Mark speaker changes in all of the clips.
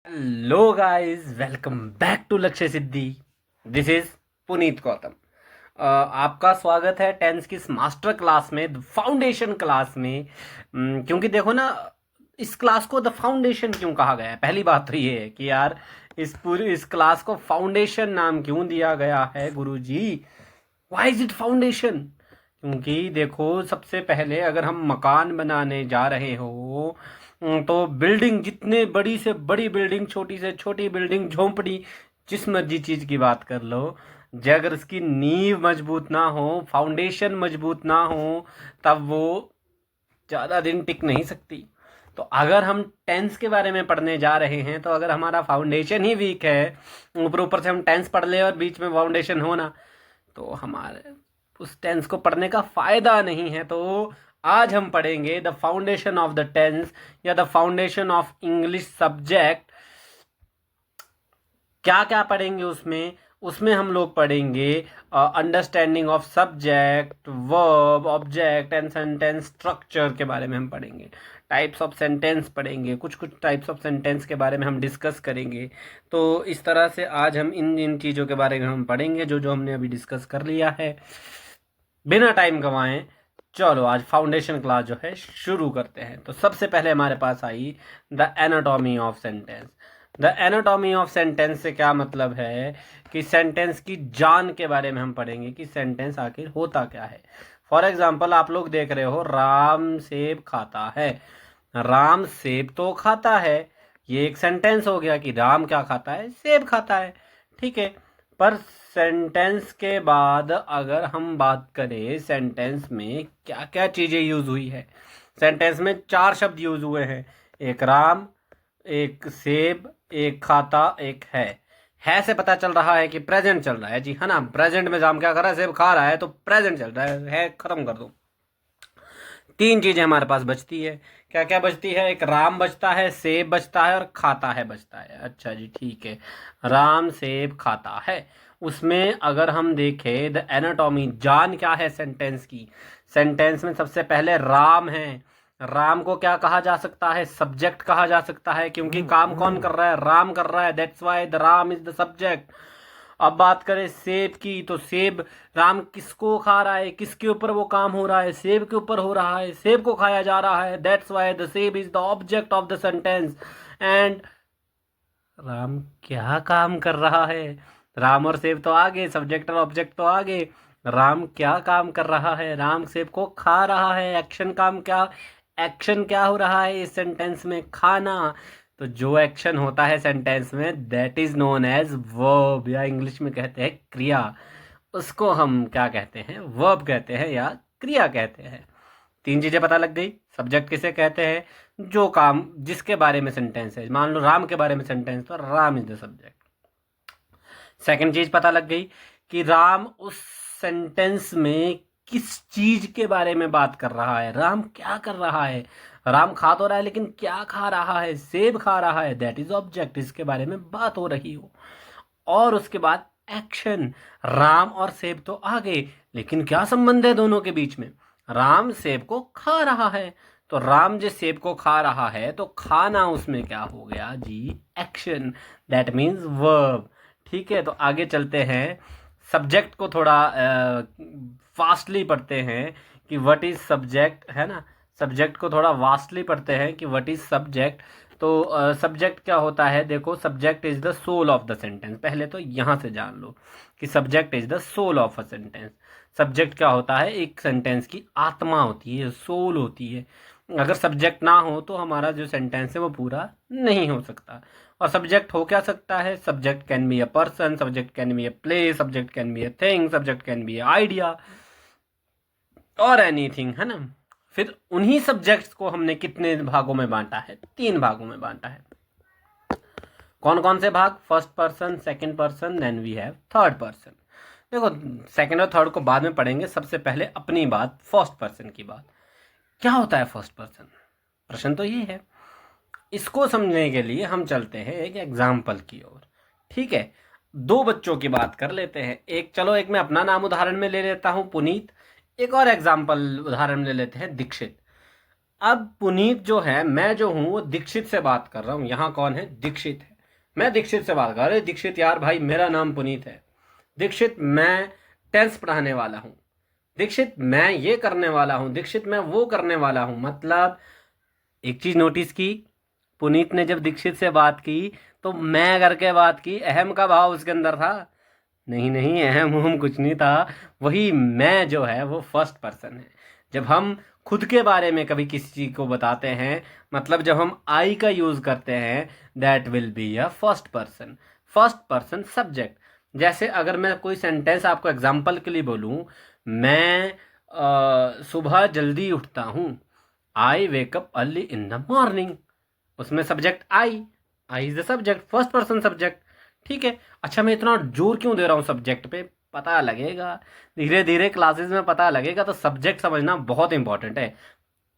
Speaker 1: Hello guys, welcome back to Lakshya Siddhi. This is Puneet Gautam. आपका स्वागत है टेंस की इस मास्टर क्लास में, द फाउंडेशन क्लास में। क्योंकि देखो ना, इस क्लास को द फाउंडेशन क्यों कहा गया है। पहली बात तो ये है कि यार इस क्लास को फाउंडेशन नाम क्यों दिया गया है गुरुजी। Why is it foundation? क्योंकि देखो, सबसे पहले अगर हम मकान बनाने जा रहे हो तो बिल्डिंग, जितने बड़ी से बड़ी बिल्डिंग, छोटी से छोटी बिल्डिंग, झोंपड़ी, जिस मर्जी चीज की बात कर लो, जब अगर उसकी नींव मजबूत ना हो, फाउंडेशन मजबूत ना हो, तब वो ज्यादा दिन टिक नहीं सकती। तो अगर हम टेंस के बारे में पढ़ने जा रहे हैं, तो अगर हमारा फाउंडेशन ही वीक है, ऊपर ऊपर से हम टेंस पढ़ ले और बीच में फाउंडेशन हो ना, तो हमारे उस टेंस को पढ़ने का फायदा नहीं है। तो आज हम पढ़ेंगे the foundation of the tense या the foundation of English subject. क्या क्या पढ़ेंगे उसमें? उसमें हम लोग पढ़ेंगे understanding of subject, verb, object and sentence structure के बारे में हम पढ़ेंगे। टाइप्स ऑफ सेंटेंस पढ़ेंगे, कुछ कुछ टाइप्स ऑफ सेंटेंस के बारे में हम डिस्कस करेंगे। तो इस तरह से आज हम इन इन चीज़ों के बारे में हम पढ़ेंगे जो जो हमने अभी डिस्कस कर लिया है। बिना टाइम गंवाएं, चलो आज फाउंडेशन क्लास जो है शुरू करते हैं। तो सबसे पहले हमारे पास आई the anatomy of sentence. The anatomy of sentence से क्या मतलब है कि सेंटेंस की जान के बारे में हम पढ़ेंगे कि सेंटेंस आखिर होता क्या है। फॉर एग्जाम्पल, आप लोग देख रहे हो राम सेब खाता है। राम सेब तो खाता है, ये एक सेंटेंस हो गया कि राम क्या खाता है, सेब खाता है। ठीक है, पर सेंटेंस के बाद अगर हम बात करें सेंटेंस में क्या क्या चीजें यूज हुई है। सेंटेंस में 4 शब्द यूज हुए हैं, एक राम, एक सेब, एक खाता, एक है से पता चल रहा है कि प्रेजेंट चल रहा है जी, है ना। प्रेजेंट में राम क्या कर रहा है, सेब खा रहा है, तो प्रेजेंट चल रहा है खत्म कर दो। 3 चीजें हमारे पास बचती है। क्या क्या बचती है? एक राम बचता है, सेब बचता है और खाता है बचता है। अच्छा जी, ठीक है, राम सेब खाता है। उसमें अगर हम देखें द एनाटॉमी, जान क्या है सेंटेंस की। सेंटेंस में सबसे पहले राम है। राम को क्या कहा जा सकता है? सब्जेक्ट कहा जा सकता है, क्योंकि काम कौन कर रहा है? राम कर रहा है, that's why the Ram is the subject. अब बात करें सेब की, तो सेब, राम किसको खा रहा है, किसके ऊपर वो काम हो रहा है? सेब के ऊपर हो रहा है, सेब को खाया जा रहा है, दैट्स वाई द सेब is the object of the sentence. And Ram क्या काम कर रहा है? राम और सेब तो आगे, सब्जेक्ट और ऑब्जेक्ट तो आगे। राम क्या काम कर रहा है? राम सेब को खा रहा है। एक्शन काम क्या, एक्शन क्या हो रहा है इस सेंटेंस में? खाना। तो जो एक्शन होता है सेंटेंस में, that is known as verb, या इंग्लिश में कहते हैं क्रिया। उसको हम क्या कहते हैं? वर्ब कहते हैं या क्रिया कहते हैं। 3 चीजें पता लग गई। सब्जेक्ट किसे कहते हैं? जो काम, जिसके बारे में सेंटेंस है। मान लो राम के बारे में सेंटेंस, तो Ram is the subject. Second चीज पता लग गई कि राम उस सेंटेंस में किस चीज के बारे में बात कर रहा है, राम क्या कर रहा है। राम खा तो रहा है, लेकिन क्या खा रहा है? सेब खा रहा है, दैट इज ऑब्जेक्ट, इसके बारे में बात हो रही हो। और उसके बाद एक्शन, राम और सेब तो आ गए, लेकिन क्या संबंध है दोनों के बीच में? राम सेब को खा रहा है, तो राम जो सेब को खा रहा है, तो खाना उसमें क्या हो गया जी? Action, that means verb. ठीक है, तो आगे चलते हैं। सब्जेक्ट को थोड़ा फास्टली पढ़ते हैं कि व्हाट इज सब्जेक्ट, है ना। सब्जेक्ट को थोड़ा वास्टली पढ़ते हैं कि व्हाट इज सब्जेक्ट। तो सब्जेक्ट क्या होता है? देखो, subject is the soul of the sentence. पहले तो यहां से जान लो कि subject is the soul of a sentence. Subject क्या होता है? एक सेंटेंस की आत्मा होती है, सोल होती है। अगर सब्जेक्ट ना हो तो हमारा जो सेंटेंस है वो पूरा नहीं हो सकता। और सब्जेक्ट हो क्या सकता है? Subject can be a person, subject can be a place, subject can be a thing, subject can be a idea और एनीथिंग, है ना। फिर उन्हीं सब्जेक्ट्स को हमने कितने भागों में बांटा है? 3 भागों में बांटा है। कौन कौन से भाग? First person, second person, then we have third person. देखो, सेकंड और थर्ड को बाद में पढ़ेंगे, सबसे पहले अपनी बात, फर्स्ट पर्सन की बात। क्या होता है फर्स्ट पर्सन? प्रश्न तो ये है। इसको समझने के लिए हम चलते हैं एक एग्जाम्पल की ओर। ठीक है, 2 बच्चों की बात कर लेते हैं। एक, चलो एक मैं अपना नाम उदाहरण में ले लेता हूं, पुनीत। एक और एग्जाम्पल उदाहरण ले लेते हैं, दीक्षित। अब पुनीत जो है, मैं जो हूं वो दीक्षित से बात कर रहा हूं। यहाँ कौन है? दीक्षित है। मैं दीक्षित से बात कर, अरे दीक्षित यार भाई मेरा नाम पुनीत है, दीक्षित मैं टेंस पढ़ाने वाला हूँ, दीक्षित मैं ये करने वाला हूँ, दीक्षित मैं वो करने वाला हूँ। मतलब एक चीज नोटिस की, पुनीत ने जब दीक्षित से बात की तो मैं करके बात की, अहम का भाव उसके अंदर था? नहीं नहीं, अहम हम कुछ नहीं था। वही मैं जो है वो फर्स्ट पर्सन है। जब हम खुद के बारे में कभी किसी चीज को बताते हैं, मतलब जब हम आई का यूज करते हैं, that will be a first person subject. जैसे अगर मैं कोई सेंटेंस आपको एग्जांपल के लिए बोलूं, मैं सुबह जल्दी उठता हूं, I wake up early in the morning, उसमें subject I is the subject, first person subject. ठीक है, अच्छा मैं इतना जोर क्यों दे रहा हूँ सब्जेक्ट पे, पता लगेगा धीरे धीरे क्लासेस में, पता लगेगा। तो सब्जेक्ट समझना बहुत इंपॉर्टेंट है।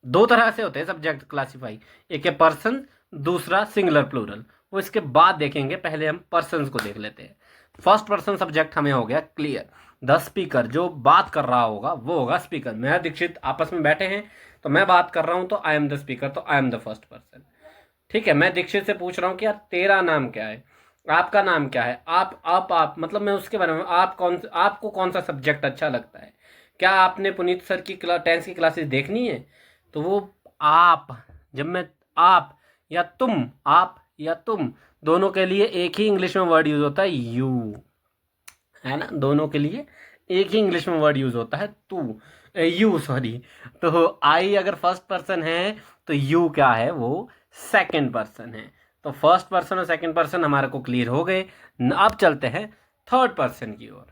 Speaker 1: दो तरह से होते हैं सब्जेक्ट क्लासीफाई, एक है पर्सन, दूसरा सिंगुलर प्लूरल। वो इसके बाद देखेंगे, पहले हम पर्सन्स को देख लेते हैं। फर्स्ट पर्सन सब्जेक्ट हमें हो गया क्लियर। द स्पीकर, जो बात कर रहा होगा वो होगा स्पीकर। मैं दीक्षित आपस में बैठे हैं तो मैं बात कर रहा हूं तो आई एम द स्पीकर, तो I am the first person. ठीक है, मैं दीक्षित से पूछ रहा हूँ कि यार तेरा नाम क्या है, आपका नाम क्या है, आप मतलब मैं उसके बारे में, आपको कौन सा सब्जेक्ट अच्छा लगता है, क्या आपने पुनीत सर की टेंस की क्लासेस देखनी है? तो वो आप, जब मैं आप या तुम दोनों के लिए एक ही इंग्लिश में वर्ड यूज होता है, यू, है ना। दोनों के लिए एक ही इंग्लिश में वर्ड यूज होता है, तू, यू सॉरी। तो आई अगर फर्स्ट पर्सन है तो यू क्या है, वो सेकंड पर्सन है। तो फर्स्ट पर्सन और सेकंड पर्सन हमारे को क्लियर हो गए। अब चलते हैं थर्ड पर्सन की ओर।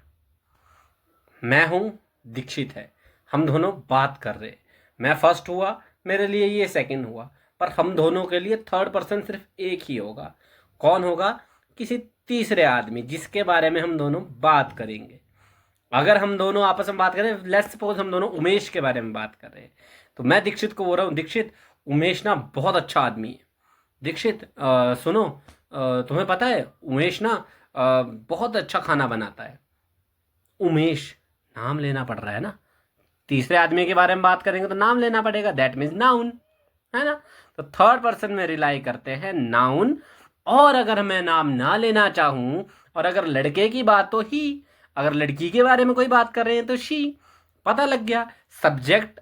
Speaker 1: मैं हूं, दीक्षित है, हम दोनों बात कर रहे, मैं फर्स्ट हुआ, मेरे लिए ये सेकंड हुआ, पर हम दोनों के लिए थर्ड पर्सन सिर्फ एक ही होगा। कौन होगा? किसी तीसरे आदमी, जिसके बारे में हम दोनों बात करेंगे। अगर हम दोनों आपस में बात करें, लेट्स सपोज हम दोनों उमेश के बारे में बात कर रहे हैं, तो मैं दीक्षित को बोल रहा हूँ, दीक्षित उमेश ना बहुत अच्छा आदमी है। दीक्षित सुनो, तुम्हें पता है उमेश ना बहुत अच्छा खाना बनाता है। उमेश, नाम लेना पड़ रहा है ना, तीसरे आदमी के बारे में बात करेंगे तो नाम लेना पड़ेगा, दैट मीन्स नाउन, है ना। तो थर्ड पर्सन में रिलाई करते हैं नाउन। और अगर मैं नाम ना लेना चाहूं, और अगर लड़के की बात तो ही, अगर लड़की के बारे में कोई बात कर रहे हैं तो शी। पता लग गया, subject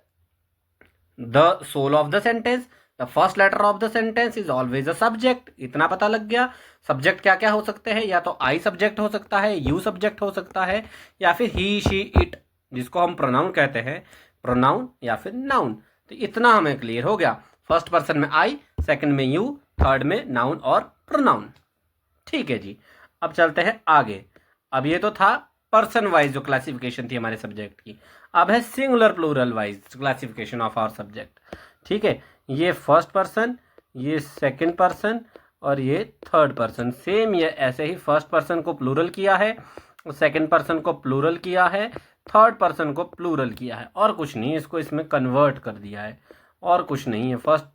Speaker 1: the soul of the sentence, the first letter of the sentence is always a subject, इतना पता लग गया। सब्जेक्ट क्या क्या हो सकते हैं, या तो आई सब्जेक्ट हो सकता है, यू सब्जेक्ट हो सकता है, या फिर ही शी इट, जिसको हम प्रोनाउन कहते हैं, प्रोनाउन या फिर नाउन। तो इतना हमें क्लियर हो गया, फर्स्ट पर्सन में आई, सेकंड में यू, थर्ड में नाउन और प्रोनाउन। ठीक है जी, अब चलते हैं आगे। अब ये तो था पर्सन वाइज जो क्लासिफिकेशन थी हमारे सब्जेक्ट की। अब है singular plural wise classification of our subject. ठीक है, ये फर्स्ट पर्सन, ये सेकंड पर्सन और ये थर्ड पर्सन। सेम ये ऐसे ही फर्स्ट पर्सन को प्लूरल किया है, सेकंड पर्सन को प्लूरल किया है, थर्ड पर्सन को प्लूरल किया है, और कुछ नहीं, इसको इसमें कन्वर्ट कर दिया है, और कुछ नहीं है। फर्स्ट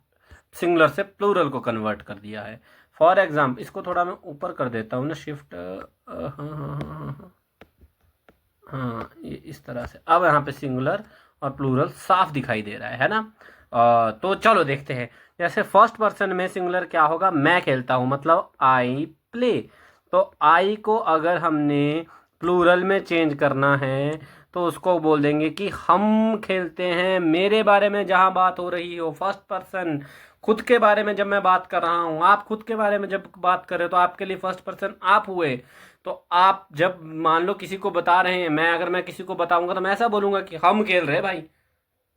Speaker 1: सिंगुलर से प्लूरल को कन्वर्ट कर दिया है। फॉर एग्जाम्पल, इसको थोड़ा मैं ऊपर कर देता हूँ ना, शिफ्ट, हाँ हाँ हाँ हाँ हाँ, ये इस तरह से। अब यहाँ पे सिंगुलर और प्लूरल साफ दिखाई दे रहा है ना। तो चलो देखते हैं। जैसे फर्स्ट पर्सन में सिंगुलर क्या होगा, मैं खेलता हूँ, मतलब आई प्ले। तो आई को अगर हमने प्लूरल में चेंज करना है तो उसको बोल देंगे कि हम खेलते हैं। मेरे बारे में जहाँ बात हो रही हो, फर्स्ट पर्सन, खुद के बारे में जब मैं बात कर रहा हूँ, आप खुद के बारे में जब बात कर रहे हो तो आपके लिए फर्स्ट पर्सन आप हुए। तो आप जब मान लो किसी को बता रहे हैं, अगर मैं किसी को बताऊंगा तो मैं ऐसा बोलूंगा कि हम खेल रहे हैं भाई,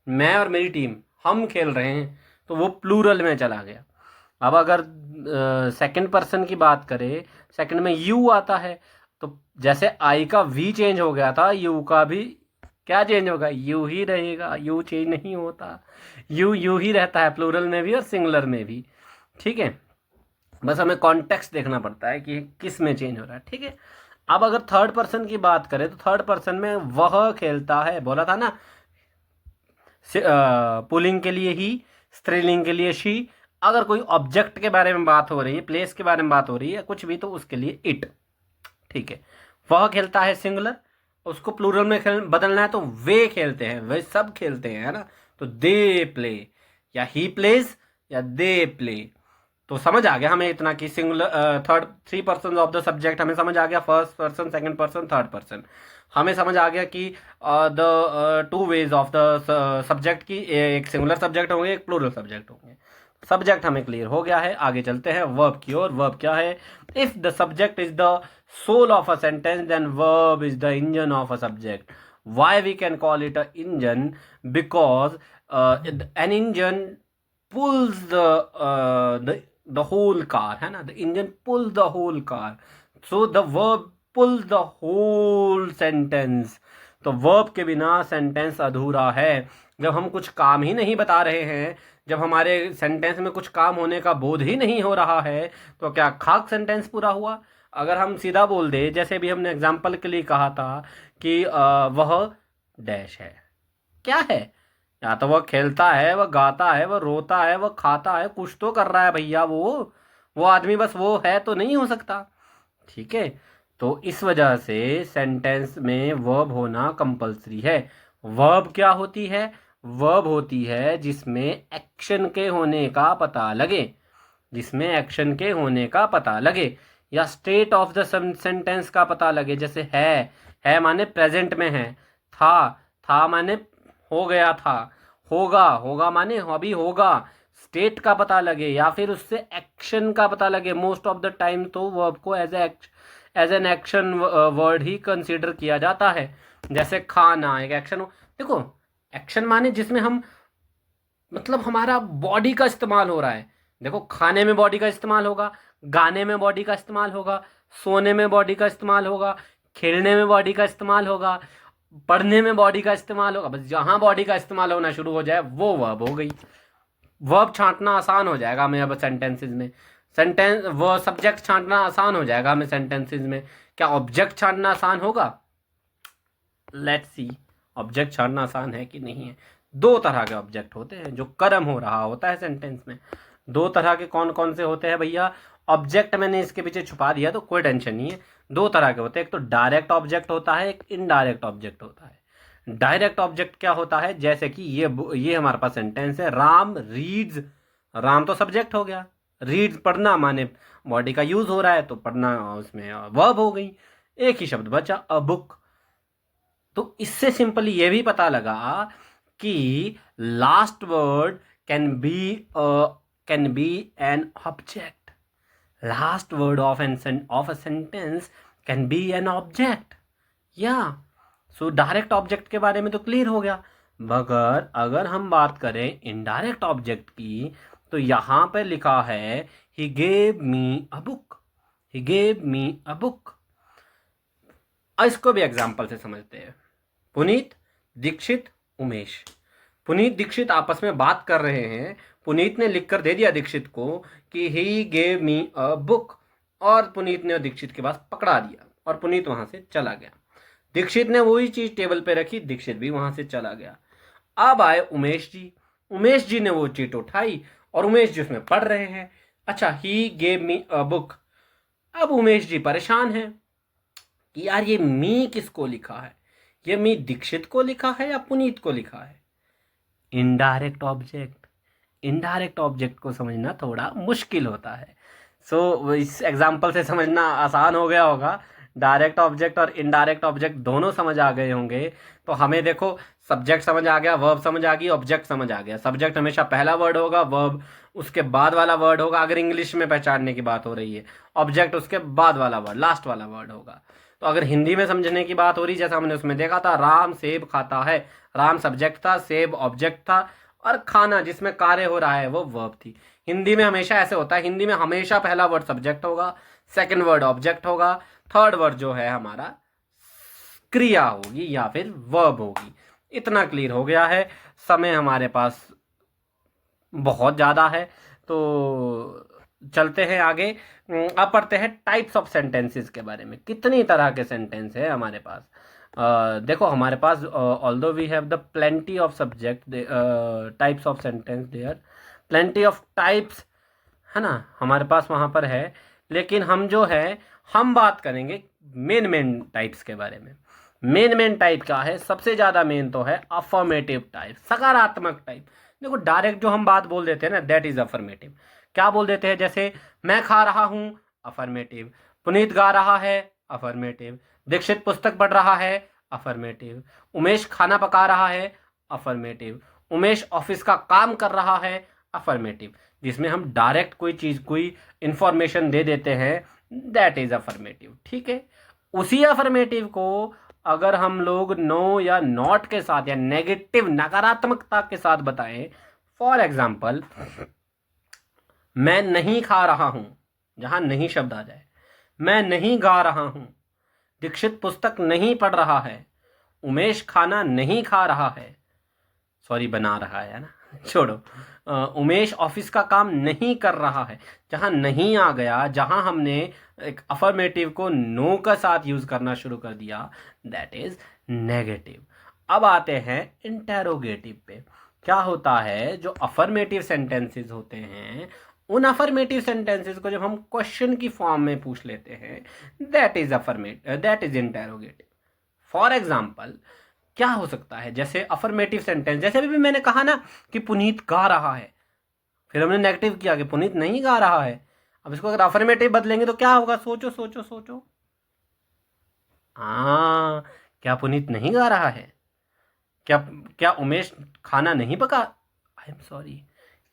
Speaker 1: मैं और मेरी टीम हम खेल रहे हैं, तो वो प्लूरल में चला गया। अब अगर सेकंड पर्सन की बात करें, सेकंड में यू आता है, तो जैसे आई का वी चेंज हो गया था, यू का भी क्या चेंज होगा, यू ही रहेगा, यू चेंज नहीं होता, यू ही रहता है, प्लूरल में भी और सिंगुलर में भी। ठीक है, बस हमें कॉन्टेक्स्ट देखना पड़ता है कि किस में चेंज हो रहा है। ठीक है, अब अगर थर्ड पर्सन की बात करें तो थर्ड पर्सन में वह खेलता है, बोला था ना, पुल्लिंग के लिए ही, स्त्रीलिंग के लिए शी, अगर कोई ऑब्जेक्ट के बारे में बात हो रही है, प्लेस के बारे में बात हो रही है, कुछ भी, तो उसके लिए इट। ठीक है, वह खेलता है सिंगुलर, उसको प्लूरल में बदलना है तो वे खेलते हैं, वे सब खेलते हैं, है ना। तो दे प्ले, या ही प्लेज, या दे प्ले। तो समझ आ गया हमें इतना कि singular third 3 person of the subject हमें समझ आ गया, first person, second person, third person. हमें समझ आ गया कि the 2 ways of the subject की, एक सिंगुलर सब्जेक्ट होंगे, एक प्लूरल सब्जेक्ट होंगे। सब्जेक्ट हमें क्लियर हो गया है। आगे चलते हैं वर्ब की ओर। वर्ब क्या है? If the subject is the soul of a sentence then verb is the engine of a subject. Why we can call it an engine? Because an engine pulls the whole car, है ना? The engine pulls the whole car, so the verb pulls the whole sentence। तो verb के बिना sentence अधूरा है। जब हम कुछ काम ही नहीं बता रहे हैं, जब हमारे सेंटेंस में कुछ काम होने का बोध ही नहीं हो रहा है, तो क्या खाक सेंटेंस पूरा हुआ? अगर हम सीधा बोल दे, जैसे भी हमने एग्जाम्पल के लिए कहा था कि वह डैश है, क्या है? या तो वह खेलता है, वह गाता है, वह रोता है, वह खाता है, कुछ तो कर रहा है भैया। वो आदमी बस वो है तो नहीं हो सकता। ठीक है, तो इस वजह से सेंटेंस में वर्ब होना कंपलसरी है। वर्ब क्या होती है? वर्ब होती है जिसमें एक्शन के होने का पता लगे, जिसमें एक्शन के होने का पता लगे, या स्टेट ऑफ द सेंटेंस का पता लगे। जैसे है माने प्रेजेंट में है, था माने हो गया था, होगा माने अभी होगा। स्टेट का पता लगे या फिर उससे एक्शन का पता लगे। मोस्ट ऑफ द टाइम तो वर्ब को एज एन एक्शन वर्ड ही कंसीडर किया जाता है। जैसे खाना एक एक्शन। देखो, एक्शन माने जिसमें हम, मतलब हमारा बॉडी का इस्तेमाल हो रहा है। देखो, खाने में बॉडी का इस्तेमाल होगा, गाने में बॉडी का इस्तेमाल होगा, सोने में बॉडी का इस्तेमाल होगा, खेलने में बॉडी का इस्तेमाल होगा, पढ़ने में बॉडी का इस्तेमाल होगा। बस जहां बॉडी का इस्तेमाल होना शुरू हो जाए वो वर्ब हो गई। वर्ब छांटना आसान हो जाएगा हमें अब सेंटेंसेस में। सेंटेंस वो सब्जेक्ट छांटना आसान हो जाएगा हमें सेंटेंसेस में। क्या ऑब्जेक्ट छांटना आसान होगा? लेट्स सी, ऑब्जेक्ट छांटना आसान है कि नहीं है। 2 तरह के ऑब्जेक्ट होते हैं जो कर्म हो रहा होता है सेंटेंस में। 2 तरह के कौन कौन से होते हैं भैया? ऑब्जेक्ट मैंने इसके पीछे छुपा दिया तो कोई टेंशन नहीं है। 2 तरह के होते हैं, एक तो डायरेक्ट ऑब्जेक्ट होता है, एक इनडायरेक्ट ऑब्जेक्ट होता है। डायरेक्ट ऑब्जेक्ट क्या होता है? जैसे कि ये हमारे पास सेंटेंस है, राम रीड्स। राम तो सब्जेक्ट हो गया, रीड्स पढ़ना माने बॉडी का यूज हो रहा है, तो पढ़ना उसमें वर्ब हो गई। एक ही शब्द बचा, अ बुक। तो इससे सिंपली ये भी पता लगा कि last word can be an object. Last word of a sentence can be an object. या सो डायरेक्ट ऑब्जेक्ट के बारे में तो क्लियर हो गया। मगर अगर हम बात करें इनडायरेक्ट ऑब्जेक्ट की, तो यहां पर लिखा है he gave me a book. He gave me a book. इसको भी एग्जाम्पल से समझते हैं। पुनीत, दीक्षित, उमेश। पुनीत दीक्षित आपस में बात कर रहे हैं। पुनीत ने लिखकर दे दिया दीक्षित को कि he gave me a book, और पुनीत ने दीक्षित के पास पकड़ा दिया और पुनीत वहां से चला गया। दीक्षित ने वही चीज टेबल पे रखी, दीक्षित भी वहां से चला गया। अब आए उमेश जी। उमेश जी ने वो चीट उठाई और उमेश जी उसमें पढ़ रहे हैं। अच्छा, he gave me a book. अब उमेश जी परेशान हैं कि यार ये मी किसको लिखा है? ये मी दीक्षित को लिखा है या पुनीत को लिखा है? Indirect object. इनडायरेक्ट ऑब्जेक्ट को समझना थोड़ा मुश्किल होता है। सो इस एग्जाम्पल से समझना आसान हो गया होगा। डायरेक्ट ऑब्जेक्ट और इनडायरेक्ट ऑब्जेक्ट दोनों समझ आ गए होंगे। तो हमें देखो, सब्जेक्ट समझ आ गया, वर्ब समझ आ गई, ऑब्जेक्ट समझ आ गया। सब्जेक्ट हमेशा पहला वर्ड होगा, वर्ब उसके बाद वाला वर्ड होगा अगर इंग्लिश में पहचानने की बात हो रही है। ऑब्जेक्ट उसके बाद वाला वर्ड, लास्ट वाला वर्ड होगा। तो अगर हिंदी में समझने की बात हो रही, जैसा हमने उसमें देखा था, राम सेब खाता है। राम सब्जेक्ट था, सेब ऑब्जेक्ट था, और खाना जिसमें कार्य हो रहा है वो वर्ब थी। हिंदी में हमेशा ऐसे होता है, हिंदी में हमेशा पहला वर्ड सब्जेक्ट होगा, सेकंड वर्ड ऑब्जेक्ट होगा, थर्ड वर्ड जो है हमारा क्रिया होगी या फिर वर्ब होगी। इतना क्लियर हो गया है। समय हमारे पास बहुत ज़्यादा है, तो चलते हैं आगे। अब पढ़ते हैं टाइप्स ऑफ सेंटेंसेस के बारे में। कितनी तरह के सेंटेंस है हमारे पास? देखो, हमारे पास although we have the plenty of subject types of sentence there, plenty of types, है ना, हमारे पास वहाँ पर है। लेकिन हम बात करेंगे मेन टाइप्स के बारे में। मेन टाइप क्या है? सबसे ज़्यादा मेन तो है अफर्मेटिव टाइप, सकारात्मक टाइप। देखो, डायरेक्ट जो हम बात बोल देते हैं ना, दैट इज अफर्मेटिव। क्या बोल देते हैं, जैसे मैं खा रहा हूं, अफर्मेटिव। पुनीत गा रहा है, अफर्मेटिव। दीक्षित पुस्तक पढ़ रहा है, अफर्मेटिव। उमेश खाना पका रहा है, अफर्मेटिव। उमेश ऑफिस का काम कर रहा है, अफर्मेटिव। जिसमें हम डायरेक्ट कोई चीज, कोई इंफॉर्मेशन दे देते हैं, दैट इज अफर्मेटिव। ठीक है। उसी अफर्मेटिव को अगर हम लोग नो या नॉट के साथ या नेगेटिव, नकारात्मकता के साथ बताएं, फॉर एग्जाम्पल मैं नहीं खा रहा हूं, जहां नहीं शब्द आ जाए, मैं नहीं गा रहा हूं, दीक्षित पुस्तक नहीं पढ़ रहा है, उमेश खाना नहीं खा रहा है, सॉरी बना रहा है ना, छोड़ो, उमेश ऑफिस का काम नहीं कर रहा है, जहां नहीं आ गया, जहां हमने एक अफर्मेटिव को नो का साथ यूज करना शुरू कर दिया, दैट इज नेगेटिव। अब आते हैं इंटेरोगेटिव पे। क्या होता है, जो अफर्मेटिव सेंटेंसेस होते हैं, उन अफर्मेटिव सेंटेंसेस को जब हम क्वेश्चन की फॉर्म में पूछ लेते हैं, that is interrogative. For example क्या हो सकता है, जैसे अफर्मेटिव सेंटेंस, जैसे अभी भी मैंने कहा ना कि पुनीत गा रहा है, फिर हमने नेगेटिव किया कि पुनीत नहीं गा रहा है। अब इसको अगर अफर्मेटिव बदलेंगे तो क्या होगा, सोचो सोचो सोचो। हाँ, क्या पुनीत नहीं गा रहा है? क्या क्या उमेश खाना नहीं पका, आई एम सॉरी,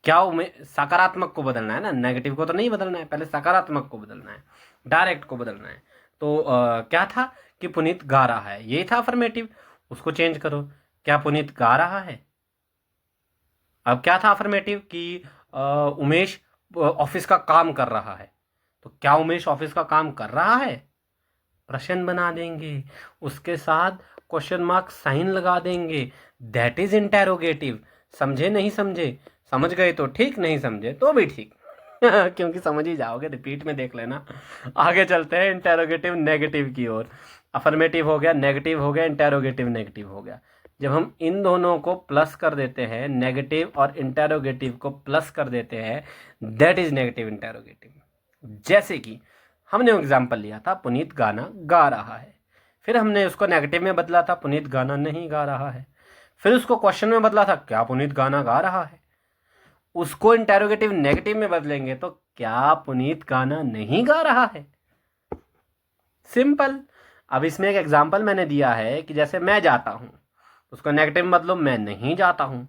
Speaker 1: क्या उमेश, सकारात्मक को बदलना है ना, नेगेटिव को तो नहीं बदलना है, पहले सकारात्मक को बदलना है, डायरेक्ट को बदलना है। तो क्या था कि पुनीत गा रहा है, यही था अफर्मेटिव। उसको चेंज करो, क्या पुनीत गा रहा है। अब क्या था अफर्मेटिव कि उमेश ऑफिस का काम कर रहा है, तो क्या उमेश ऑफिस का काम कर रहा है, प्रश्न बना देंगे, उसके साथ क्वेश्चन मार्क साइन लगा देंगे, दैट इज इंटेरोगेटिव। समझे नहीं समझे, समझ गए तो ठीक, नहीं समझे तो भी ठीक क्योंकि समझ ही जाओगे, रिपीट में देख लेना। आगे चलते हैं इंटेरोगेटिव नेगेटिव की ओर। अफर्मेटिव हो गया, नेगेटिव हो गया, इंटेरोगेटिव नेगेटिव हो गया। जब हम इन दोनों को प्लस कर देते हैं, नेगेटिव और इंटेरोगेटिव को प्लस कर देते हैं, दैट इज नेगेटिव इंटेरोगेटिव। जैसे कि हमने एग्जाम्पल लिया था, पुनीत गाना गा रहा है, फिर हमने उसको नेगेटिव में बदला था, पुनीत गाना नहीं गा रहा है। फिर उसको क्वेश्चन में बदला था, क्या पुनीत गाना गा रहा है। उसको इंटेरोगेटिव नेगेटिव में बदलेंगे तो क्या पुनीत गाना नहीं गा रहा है। सिंपल। अब इसमें एक एग्जाम्पल मैंने दिया है कि जैसे मैं जाता हूं, उसको नेगेटिव में बदलो, मैं नहीं जाता हूं।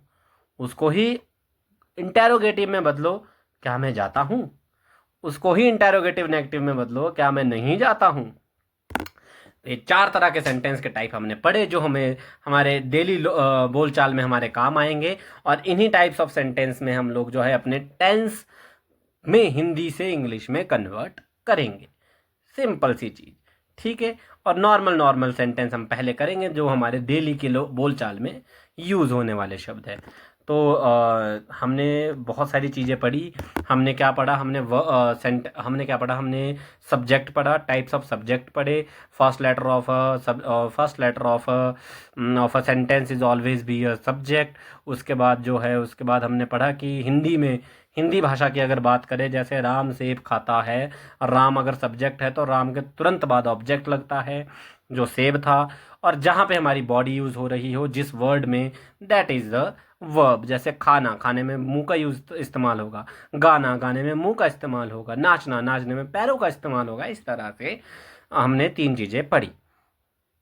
Speaker 1: उसको ही इंटेरोगेटिव में बदलो, क्या मैं जाता हूं। उसको ही इंटेरोगेटिव नेगेटिव में बदलो, क्या मैं नहीं जाता हूं। ये 4 तरह के सेंटेंस के टाइप हमने पढ़े, जो हमें हमारे डेली बोलचाल में हमारे काम आएंगे। और इन्हीं टाइप्स ऑफ सेंटेंस में हम लोग जो है अपने टेंस में हिंदी से इंग्लिश में कन्वर्ट करेंगे। सिंपल सी चीज़, ठीक है। और नॉर्मल सेंटेंस हम पहले करेंगे, जो हमारे डेली के बोलचाल में यूज़ होने वाले शब्द हैं। तो हमने बहुत सारी चीज़ें पढ़ी। हमने क्या पढ़ा, हमने क्या पढ़ा, हमने सब्जेक्ट पढ़ा, टाइप्स ऑफ सब्जेक्ट पढ़े। First letter of a sentence is always be a subject. उसके बाद जो है, उसके बाद हमने पढ़ा कि हिंदी भाषा की अगर बात करें, जैसे राम सेब खाता है, राम अगर सब्जेक्ट है तो राम के तुरंत बाद ऑब्जेक्ट लगता है, जो सेब था। और जहाँ पे हमारी बॉडी यूज़ हो रही हो जिस वर्ड में, दैट इज़ द वर्ब। जैसे खाने में मुंह का इस्तेमाल होगा, गाने में मुंह का इस्तेमाल होगा, नाचने में पैरों का इस्तेमाल होगा। इस तरह से हमने 3 चीज़ें पढ़ी।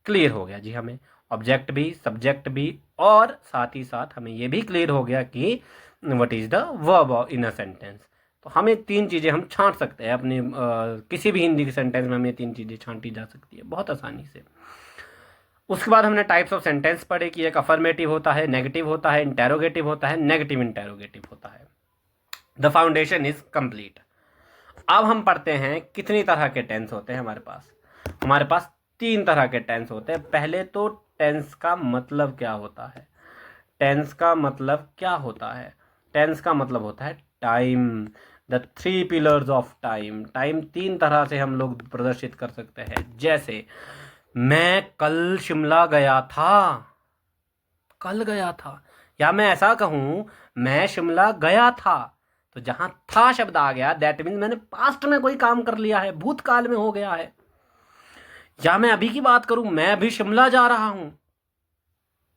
Speaker 1: क्लियर हो गया जी हमें, ऑब्जेक्ट भी, सब्जेक्ट भी, और साथ ही साथ हमें ये भी क्लियर हो गया कि what is the verb in a sentence. तो हमें 3 चीज़ें हम छांट सकते हैं अपने किसी भी हिंदी के सेंटेंस में, हमें 3 चीज़ें छांटी जा सकती है बहुत आसानी से। उसके बाद हमने टाइप्स ऑफ सेंटेंस पढ़े कि एक अफर्मेटिव होता है, नेगेटिव होता है, इंटेरोगेटिव होता है, नेगेटिव इंटेरोगेटिव होता है। The foundation is complete. अब हम पढ़ते हैं कितनी तरह के टेंस होते हैं हमारे पास। हमारे पास 3 तरह के टेंस होते हैं। पहले तो टेंस का मतलब क्या होता है। टेंस का मतलब क्या होता है, टेंस का मतलब होता है time. The 3 pillars of time. Time 3 तरह से हम लोग प्रदर्शित कर सकते हैं। जैसे मैं कल शिमला गया था, कल गया था, या मैं ऐसा कहूं मैं शिमला गया था, तो जहां था शब्द आ गया, दैट मीन्स मैंने पास्ट में कोई काम कर लिया है, भूतकाल में हो गया है। या मैं अभी की बात करूं, मैं अभी शिमला जा रहा हूं,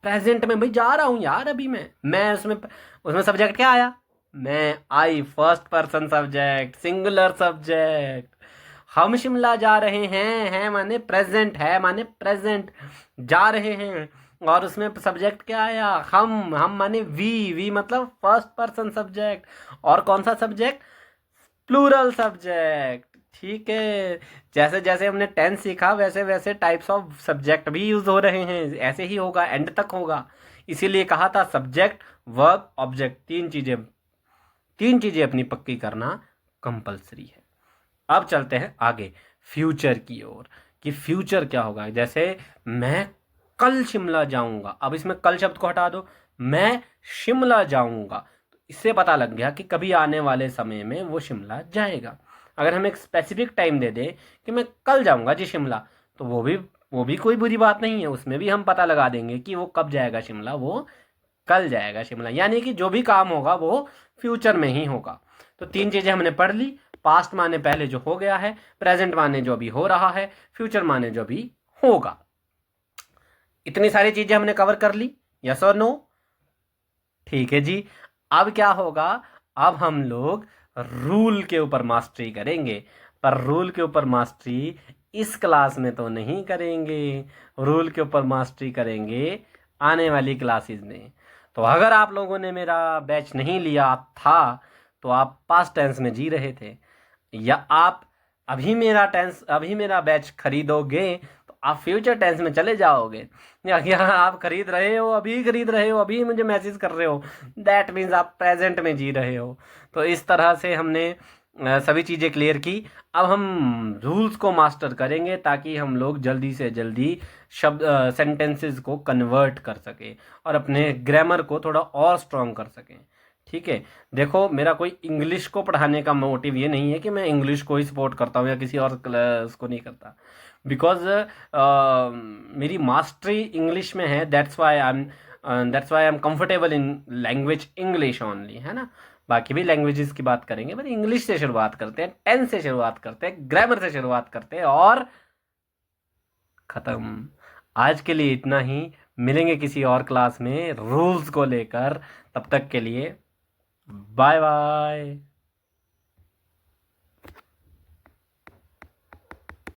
Speaker 1: प्रेजेंट में भाई जा रहा हूं यार अभी मैं उसमें सब्जेक्ट क्या आया, मैं, I first person subject, singular subject. हम शिमला जा रहे हैं माने प्रेजेंट, है माने प्रेजेंट, जा रहे हैं। और उसमें सब्जेक्ट क्या आया, हम माने वी मतलब फर्स्ट पर्सन सब्जेक्ट। और कौन सा सब्जेक्ट, प्लूरल सब्जेक्ट। ठीक है, जैसे जैसे हमने टेंस सीखा वैसे वैसे टाइप्स ऑफ सब्जेक्ट भी यूज हो रहे हैं, ऐसे ही होगा, एंड तक होगा। इसीलिए कहा था सब्जेक्ट वर्ब ऑब्जेक्ट, तीन चीजें अपनी पक्की करना कंपलसरी है। अब चलते हैं आगे फ्यूचर की ओर, कि फ्यूचर क्या होगा। जैसे मैं कल शिमला जाऊंगा, अब इसमें कल शब्द को हटा दो, मैं शिमला जाऊंगा, तो इससे पता लग गया कि कभी आने वाले समय में वो शिमला जाएगा। अगर हम एक स्पेसिफिक टाइम दे दें कि मैं कल जाऊंगा जी शिमला, तो वो भी कोई बुरी बात नहीं है, उसमें भी हम पता लगा देंगे कि वो कब जाएगा शिमला, वो कल जाएगा शिमला, यानी कि जो भी काम होगा वो फ्यूचर में ही होगा। तो तीन चीजें हमने पढ़ ली, पास्ट माने पहले जो हो गया है, प्रेजेंट माने जो अभी हो रहा है, फ्यूचर माने जो भी होगा। इतनी सारी चीजें हमने कवर कर ली, यस और नो? ठीक है जी। अब क्या होगा, अब हम लोग रूल के ऊपर मास्टरी करेंगे, पर रूल के ऊपर मास्टरी इस क्लास में तो नहीं करेंगे, रूल के ऊपर मास्टरी करेंगे आने वाली क्लासेस में। तो अगर आप लोगों ने मेरा बैच नहीं लिया था तो आप पास्ट टेंस में जी रहे थे, या आप अभी मेरा बैच खरीदोगे तो आप फ्यूचर टेंस में चले जाओगे, या आप खरीद रहे हो, अभी मुझे मैसेज कर रहे हो, दैट मीन्स आप प्रेजेंट में जी रहे हो। तो इस तरह से हमने सभी चीज़ें क्लियर की। अब हम रूल्स को मास्टर करेंगे ताकि हम लोग जल्दी से जल्दी शब्द सेंटेंसेस को कन्वर्ट कर सकें और अपने ग्रामर को थोड़ा और स्ट्रॉन्ग कर सकें। ठीक है, देखो मेरा कोई इंग्लिश को पढ़ाने का मोटिव ये नहीं है कि मैं इंग्लिश को ही सपोर्ट करता हूँ या किसी और उसको नहीं करता, बिकॉज मेरी मास्टरी इंग्लिश में है, that's why I am comfortable in language English only, है ना। बाकी भी लैंग्वेजेस की बात करेंगे, पर इंग्लिश से शुरुआत करते हैं, टेंस से शुरुआत करते हैं, ग्रामर से शुरुआत करते हैं और खत्म। आज के लिए इतना ही, मिलेंगे किसी और क्लास में रूल्स को लेकर, तब तक के लिए बाय बाय।